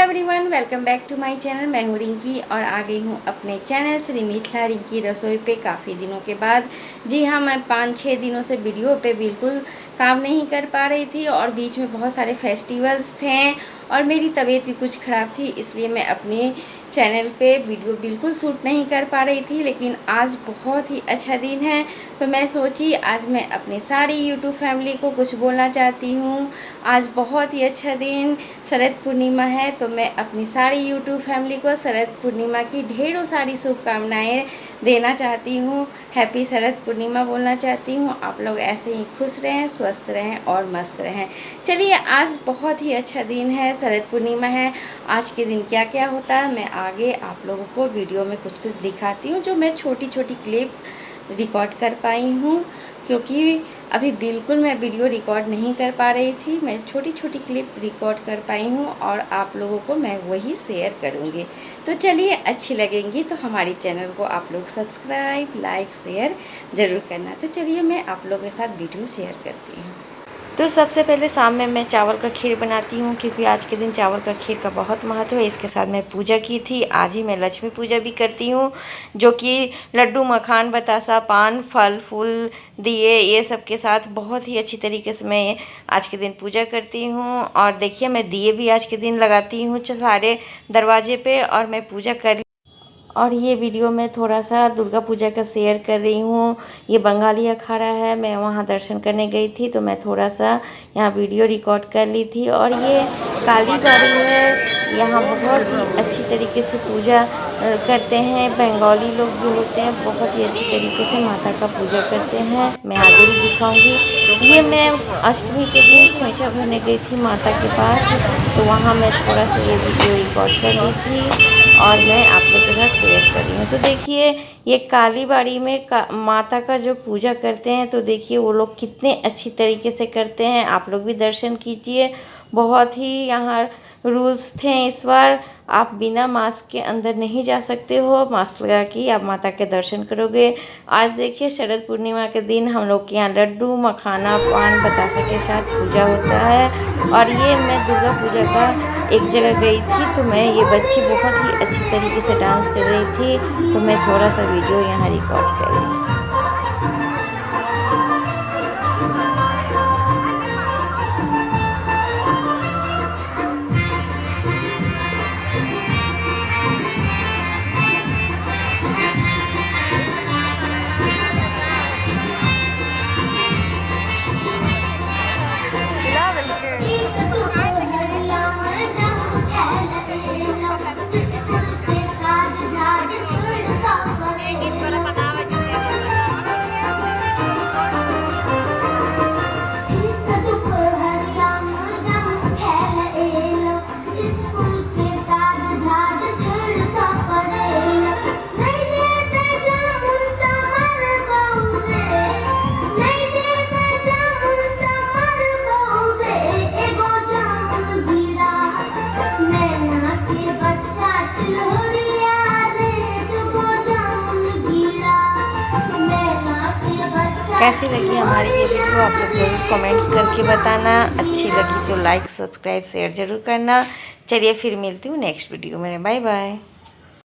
Everyone, welcome back to my channel. मैं हूँ रिंकी और आ गई हूँ अपने चैनल श्री मिथिला रिंकी रसोई पे काफ़ी दिनों के बाद। जी हाँ, मैं 5-6 दिनों से वीडियो पे बिल्कुल काम नहीं कर पा रही थी और बीच में बहुत सारे फेस्टिवल्स थे और मेरी तबीयत भी कुछ ख़राब थी, इसलिए मैं अपने चैनल पे वीडियो बिल्कुल शूट नहीं कर पा रही थी। लेकिन आज बहुत ही अच्छा दिन है तो मैं सोची आज मैं अपने सारी यूट्यूब फैमिली को कुछ बोलना चाहती हूँ। आज बहुत ही अच्छा दिन शरद पूर्णिमा है तो मैं अपनी सारी यूट्यूब फैमिली को शरद पूर्णिमा की ढेरों सारी शुभकामनाएं देना चाहती हूँ। हैप्पी शरद पूर्णिमा बोलना चाहती हूँ। आप लोग ऐसे ही खुश रहें, स्वस्थ रहें और मस्त रहें। चलिए, आज बहुत ही अच्छा दिन है, शरद पूर्णिमा है। आज के दिन क्या क्या होता है मैं आगे आप लोगों को वीडियो में कुछ कुछ दिखाती हूँ, जो मैं छोटी छोटी क्लिप रिकॉर्ड कर पाई हूँ, क्योंकि अभी बिल्कुल मैं वीडियो रिकॉर्ड नहीं कर पा रही थी। मैं छोटी छोटी क्लिप रिकॉर्ड कर पाई हूँ और आप लोगों को मैं वही शेयर करूँगी। तो चलिए, अच्छी लगेंगी तो हमारी चैनल को आप लोग सब्सक्राइब, लाइक, शेयर ज़रूर करना। तो चलिए, मैं आप लोगों के साथ वीडियो शेयर करती हूँ। तो सबसे पहले शाम में मैं चावल का खीर बनाती हूँ, क्योंकि आज के दिन चावल का खीर का बहुत महत्व है। इसके साथ मैं पूजा की थी। आज ही मैं लक्ष्मी पूजा भी करती हूँ, जो कि लड्डू, मखान, बतासा, पान, फल फूल, दिए, ये सब के साथ बहुत ही अच्छी तरीके से मैं आज के दिन पूजा करती हूँ। और देखिए, मैं दिए भी आज के दिन लगाती हूँ सारे दरवाजे पे और मैं पूजा कर। और ये वीडियो में थोड़ा सा दुर्गा पूजा का शेयर कर रही हूँ। ये बंगाली अखाड़ा है, मैं वहाँ दर्शन करने गई थी तो मैं थोड़ा सा यहाँ वीडियो रिकॉर्ड कर ली थी। और ये काली बाड़ी है, यहाँ बहुत ही अच्छी तरीके से पूजा करते हैं। बंगाली लोग जो होते हैं बहुत ही अच्छी तरीके से माता का पूजा करते हैं। मैं आगे भी दिखाऊंगी। ये मैं अष्टमी के दिन खोइछा भरने गई थी माता के पास, तो वहाँ मैं थोड़ा सा ये वीडियो रिकॉर्ड कर ली थी और मैं आप लोग के साथ शेयर कर रही हूँ। तो देखिए, ये काली बाड़ी में माता का जो पूजा करते हैं, तो देखिए वो लोग कितने अच्छी तरीके से करते हैं। आप लोग भी दर्शन कीजिए। बहुत ही यहाँ रूल्स थे इस बार। आप बिना मास्क के अंदर नहीं जा सकते हो, मास्क लगा के आप माता के दर्शन करोगे। आज देखिए, शरद पूर्णिमा के दिन हम लोग के यहाँ लड्डू, मखाना, पान, बतासा के साथ पूजा होता है। और ये मैं दुर्गा पूजा का एक जगह गई थी तो मैं ये बच्ची बहुत ही अच्छी तरीके से डांस कर रही थी, तो मैं थोड़ा सा वीडियो यहाँ रिकॉर्ड कर ली। कैसी लगी हमारी ये वीडियो आप लोग ज़रूर कमेंट्स करके बताना। अच्छी लगी तो लाइक, सब्सक्राइब, शेयर ज़रूर करना। चलिए, फिर मिलती हूँ नेक्स्ट वीडियो में। Bye bye.